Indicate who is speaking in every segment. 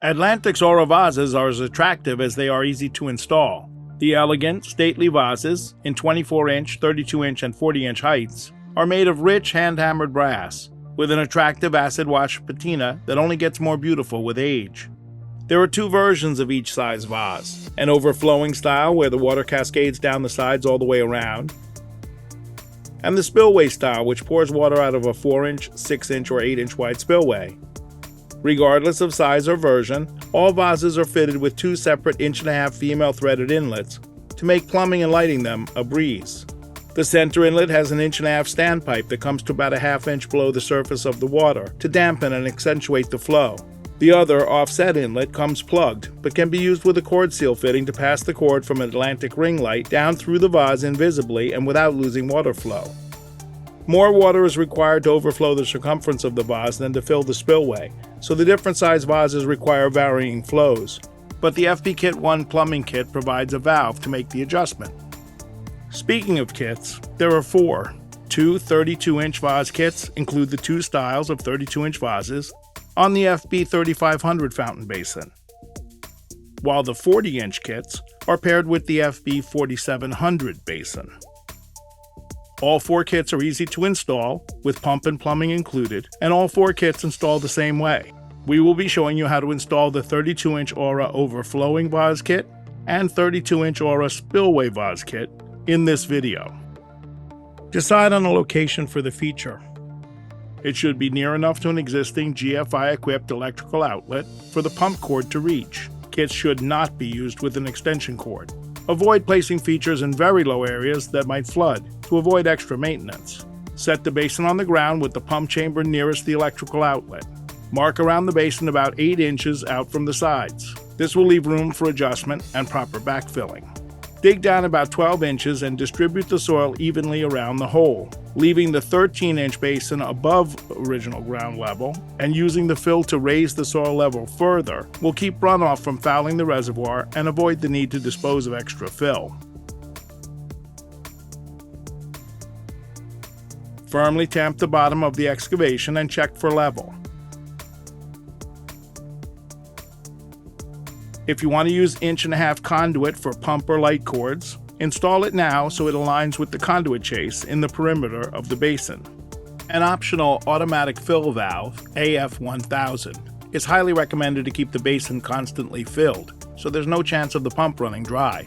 Speaker 1: Atlantic's Aura vases are as attractive as they are easy to install. The elegant, stately vases, in 24-inch, 32-inch, and 40-inch heights, are made of rich hand-hammered brass, with an attractive acid-wash patina that only gets more beautiful with age. There are two versions of each size vase, an overflowing style where the water cascades down the sides all the way around, and the spillway style which pours water out of a 4-inch, 6-inch, or 8-inch wide spillway. Regardless of size or version, all vases are fitted with two separate 1.5-inch female threaded inlets to make plumbing and lighting them a breeze. The center inlet has an 1.5-inch standpipe that comes to about a 1/2 inch below the surface of the water to dampen and accentuate the flow. The other, offset inlet, comes plugged, but can be used with a cord seal fitting to pass the cord from an Atlantic ring light down through the vase invisibly and without losing water flow. More water is required to overflow the circumference of the vase than to fill the spillway, so the different size vases require varying flows. But the FP Kit 1 plumbing kit provides a valve to make the adjustment. Speaking of kits, there are 4. Two 32-inch vase kits include the two styles of 32-inch vases on the FB 3500 fountain basin, while the 40-inch kits are paired with the FB 4700 basin. All 4 kits are easy to install, with pump and plumbing included, and all 4 kits install the same way. We will be showing you how to install the 32-inch Aura overflowing vase kit and 32-inch Aura spillway vase kit in this video. Decide on a location for the feature. It should be near enough to an existing GFI-equipped electrical outlet for the pump cord to reach. Kits should not be used with an extension cord. Avoid placing features in very low areas that might flood to avoid extra maintenance. Set the basin on the ground with the pump chamber nearest the electrical outlet. Mark around the basin about 8 inches out from the sides. This will leave room for adjustment and proper backfilling. Dig down about 12 inches and distribute the soil evenly around the hole, leaving the 13-inch basin above original ground level, and using the fill to raise the soil level further will keep runoff from fouling the reservoir and avoid the need to dispose of extra fill. Firmly tamp the bottom of the excavation and check for level. If you want to use 1.5-inch conduit for pump or light cords, install it now so it aligns with the conduit chase in the perimeter of the basin. An optional automatic fill valve, AF1000, is highly recommended to keep the basin constantly filled, so there's no chance of the pump running dry.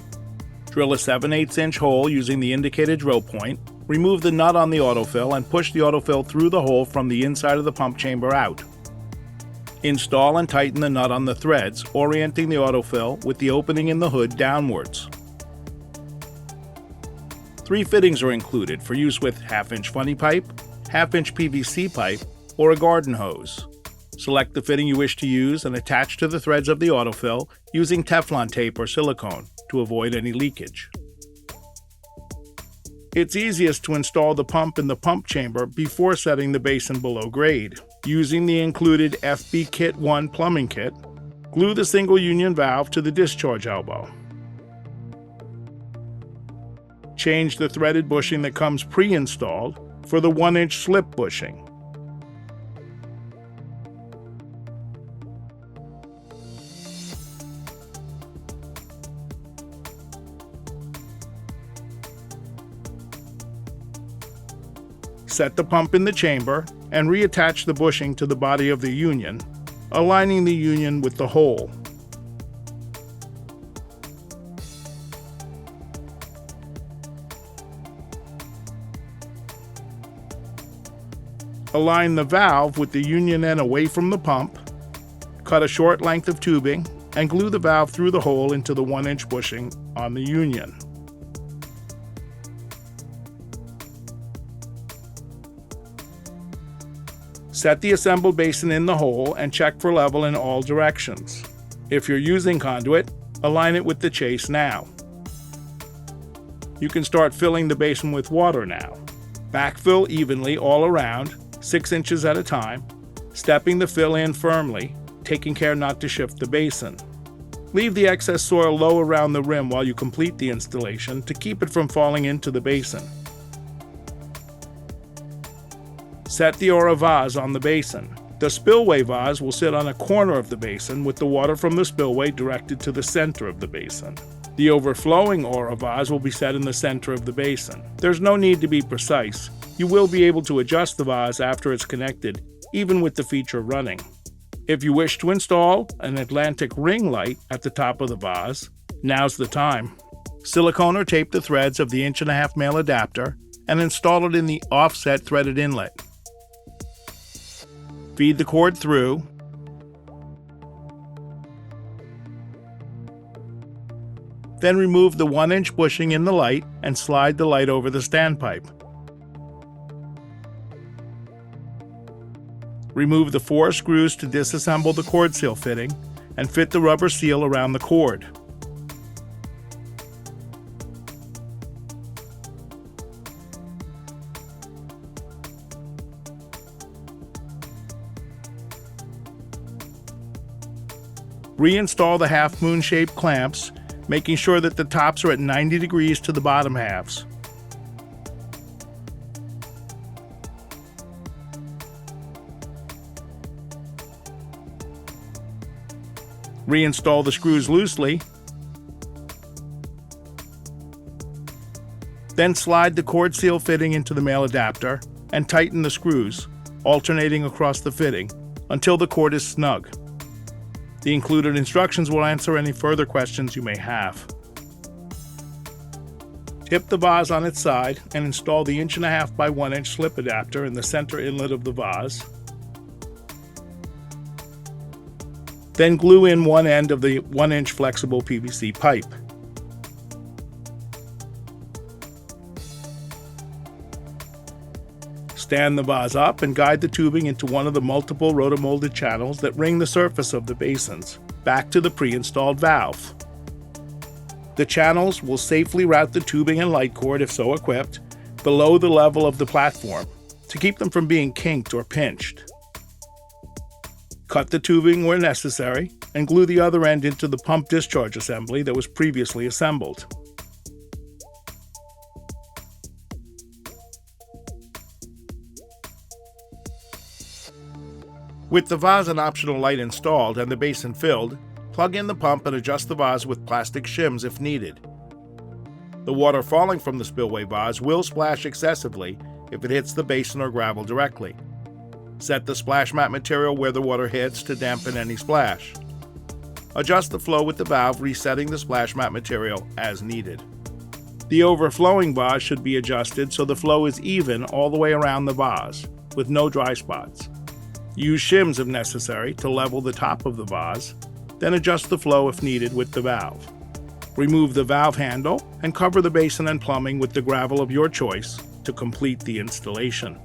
Speaker 1: Drill a 7/8-inch hole using the indicated drill point, remove the nut on the autofill and push the autofill through the hole from the inside of the pump chamber out. Install and tighten the nut on the threads, orienting the autofill with the opening in the hood downwards. 3 fittings are included for use with 1/2-inch funny pipe, 1/2-inch PVC pipe, or a garden hose. Select the fitting you wish to use and attach to the threads of the autofill using Teflon tape or silicone to avoid any leakage. It's easiest to install the pump in the pump chamber before setting the basin below grade. Using the included FB Kit 1 plumbing kit, glue the single union valve to the discharge elbow. Change the threaded bushing that comes pre-installed for the 1-inch slip bushing. Set the pump in the chamber and reattach the bushing to the body of the union, aligning the union with the hole. Align the valve with the union end away from the pump, cut a short length of tubing, and glue the valve through the hole into the 1-inch bushing on the union. Set the assembled basin in the hole and check for level in all directions. If you're using conduit, align it with the chase now. You can start filling the basin with water now. Backfill evenly all around, 6 inches at a time, stepping the fill in firmly, taking care not to shift the basin. Leave the excess soil low around the rim while you complete the installation to keep it from falling into the basin. Set the Aura vase on the basin. The spillway vase will sit on a corner of the basin with the water from the spillway directed to the center of the basin. The overflowing Aura vase will be set in the center of the basin. There's no need to be precise. You will be able to adjust the vase after it's connected, even with the feature running. If you wish to install an Atlantic ring light at the top of the vase, now's the time. Silicone or tape the threads of the 1.5" male adapter and install it in the offset threaded inlet. Feed the cord through. Then remove the 1-inch bushing in the light and slide the light over the standpipe. Remove the 4 screws to disassemble the cord seal fitting and fit the rubber seal around the cord. Reinstall the half-moon shaped clamps, making sure that the tops are at 90 degrees to the bottom halves. Reinstall the screws loosely. Then slide the cord seal fitting into the male adapter and tighten the screws, alternating across the fitting, until the cord is snug. The included instructions will answer any further questions you may have. Tip the vase on its side and install the 1.5" by 1" slip adapter in the center inlet of the vase. Then glue in one end of the 1-inch flexible PVC pipe. Stand the vase up and guide the tubing into one of the multiple rotomolded channels that ring the surface of the basins, back to the pre-installed valve. The channels will safely route the tubing and light cord, if so equipped, below the level of the platform to keep them from being kinked or pinched. Cut the tubing where necessary and glue the other end into the pump discharge assembly that was previously assembled. With the vase and optional light installed and the basin filled, plug in the pump and adjust the vase with plastic shims if needed. The water falling from the spillway vase will splash excessively if it hits the basin or gravel directly. Set the splash mat material where the water hits to dampen any splash. Adjust the flow with the valve, resetting the splash mat material as needed. The overflowing vase should be adjusted so the flow is even all the way around the vase, with no dry spots. Use shims if necessary to level the top of the vase, then adjust the flow if needed with the valve. Remove the valve handle and cover the basin and plumbing with the gravel of your choice to complete the installation.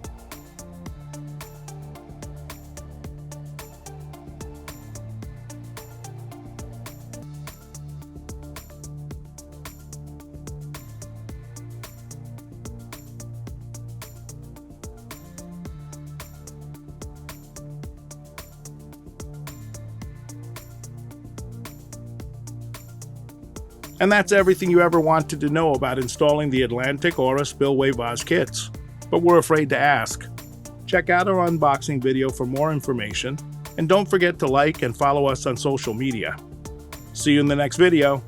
Speaker 1: And that's everything you ever wanted to know about installing the Atlantic-Oase Spillway Vase Kits, but we're afraid to ask. Check out our unboxing video for more information, and don't forget to like and follow us on social media. See you in the next video.